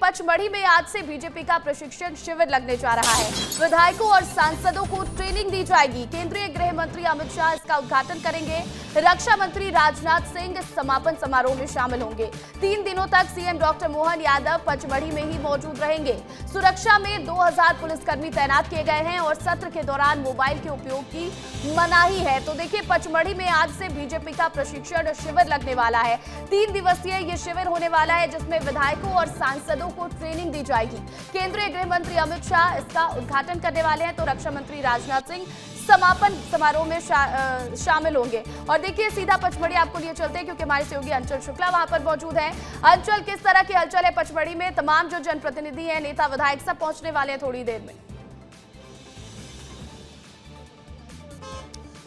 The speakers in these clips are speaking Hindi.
पचमढ़ी में आज से बीजेपी का प्रशिक्षण शिविर लगने जा रहा है। विधायकों और सांसदों को ट्रेनिंग दी जाएगी। केंद्रीय गृह मंत्री अमित शाह इसका उद्घाटन करेंगे। रक्षा मंत्री राजनाथ सिंह समापन समारोह में शामिल होंगे। 3 दिनों तक सीएम डॉक्टर मोहन यादव पचमढ़ी में ही मौजूद रहेंगे। सुरक्षा में 2000 पुलिसकर्मी तैनात किए गए हैं और सत्र के दौरान मोबाइल के उपयोग की मनाही है। तो देखिए, पचमढ़ी में आज से बीजेपी का प्रशिक्षण शिविर लगने वाला है। 3 दिवसीय ये शिविर होने वाला है, जिसमें विधायकों और सांसदों को ट्रेनिंग दी जाएगी। केंद्रीय गृह मंत्री अमित शाह इसका उद्घाटन करने वाले हैं, तो रक्षा मंत्री राजनाथ सिंह समापन समारोह में शामिल होंगे। और देखिए, सीधा पचमढ़ी आपको लिए चलते हैं, क्योंकि हमारे सहयोगी अंचल शुक्ला वहां पर मौजूद हैं। अंचल, किस तरह की हलचल है पचमढ़ी में? तमाम जो जनप्रतिनिधि हैं, नेता विधायक सब पहुंचने वाले हैं थोड़ी देर में।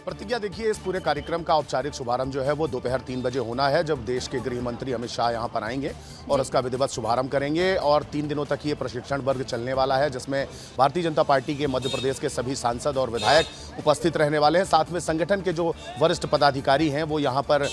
प्रतिज्ञा, देखिए, इस पूरे कार्यक्रम का औपचारिक शुभारंभ जो है वो दोपहर 3 बजे होना है, जब देश के गृह मंत्री अमित शाह यहां पर आएंगे और इसका विधिवत शुभारंभ करेंगे। और 3 दिनों तक ये प्रशिक्षण वर्ग चलने वाला है, जिसमें भारतीय जनता पार्टी के मध्य प्रदेश के सभी सांसद और विधायक उपस्थित रहने वाले हैं। साथ में संगठन के जो वरिष्ठ पदाधिकारी हैं वो यहाँ पर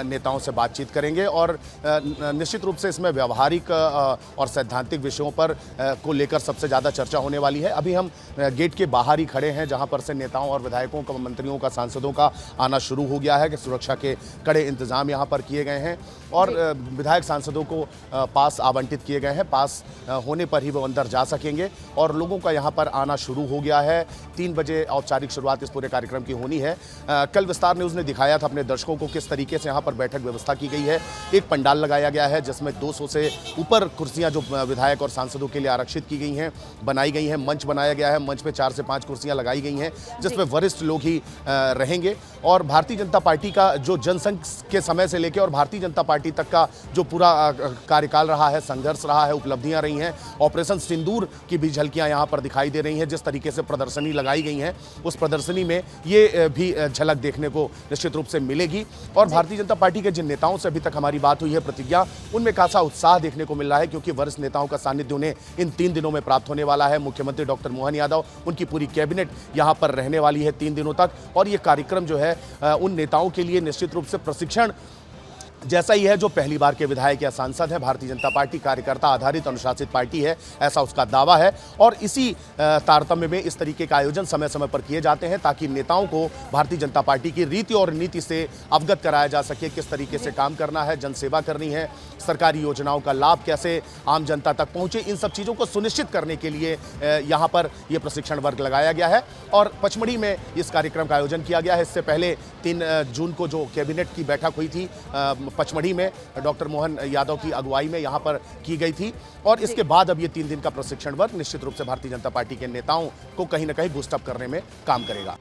नेताओं से बातचीत करेंगे और निश्चित रूप से इसमें व्यावहारिक और सैद्धांतिक विषयों पर को लेकर सबसे ज़्यादा चर्चा होने वाली है। अभी हम गेट के बाहर ही खड़े हैं, जहाँ पर से नेताओं और विधायकों का, मंत्रियों का, सांसदों का आना शुरू हो गया है कि सुरक्षा के कड़े इंतजाम यहाँ पर किए गए हैं और विधायक सांसदों को पास आवंटित किए गए हैं। पास होने पर ही वो अंदर जा सकेंगे और लोगों का यहाँ पर आना शुरू हो गया है। 3 बजे औपचारिक शुरुआत इस पूरे कार्यक्रम की होनी है। कल विस्तार न्यूज़ ने दिखाया था अपने दर्शकों को किस तरीके से यहाँ पर बैठक व्यवस्था की गई है। एक पंडाल लगाया गया है, जिसमें 200 से ऊपर कुर्सियाँ जो विधायक और सांसदों के लिए आरक्षित की गई हैं, बनाई गई हैं। मंच बनाया गया है, मंच पे 4 से 5 कुर्सियाँ लगाई गई हैं, जिसमें वरिष्ठ लोग ही रहेंगे। और भारतीय जनता पार्टी का जो जनसंघ के समय से लेकर और भारतीय जनता पार्टी तक का जो पूरा कार्यकाल रहा है, संघर्ष रहा है, उपलब्धियां रही हैं, ऑपरेशन सिंदूर की भी झलकियां यहां पर दिखाई दे रही हैं। जिस तरीके से प्रदर्शनी लगाई गई हैं, उस प्रदर्शनी में ये भी झलक देखने को निश्चित रूप से मिलेगी। और भारतीय जनता पार्टी के जिन नेताओं से अभी तक हमारी बात हुई है प्रतिज्ञा, उनमें खासा उत्साह देखने को मिल रहा है, क्योंकि वरिष्ठ नेताओं का सानिध्य उन्हें इन 3 दिनों में प्राप्त होने वाला है। मुख्यमंत्री डॉक्टर मोहन यादव, उनकी पूरी कैबिनेट यहाँ पर रहने वाली है 3 दिनों तक। और ये कार्यक्रम जो है उन नेताओं के लिए निश्चित रूप से प्रशिक्षण जैसा ही है जो पहली बार के विधायक या सांसद है। भारतीय जनता पार्टी कार्यकर्ता आधारित अनुशासित पार्टी है, ऐसा उसका दावा है। और इसी तारतम्य में इस तरीके का आयोजन समय समय पर किए जाते हैं, ताकि नेताओं को भारतीय जनता पार्टी की रीति और नीति से अवगत कराया जा सके, किस तरीके से काम करना है, जनसेवा करनी है, सरकारी योजनाओं का लाभ कैसे आम जनता तक पहुंचे। इन सब चीज़ों को सुनिश्चित करने के लिए यहाँ पर यह प्रशिक्षण वर्ग लगाया गया है और पचमढ़ी में इस कार्यक्रम का आयोजन किया गया है। इससे पहले 3 जून को जो कैबिनेट की बैठक हुई थी पचमढ़ी में, डॉक्टर मोहन यादव की अगुवाई में यहाँ पर की गई थी। और इसके बाद अब ये 3 दिन का प्रशिक्षण वर्ग निश्चित रूप से भारतीय जनता पार्टी के नेताओं को कहीं ना कहीं बूस्टअप करने में काम करेगा।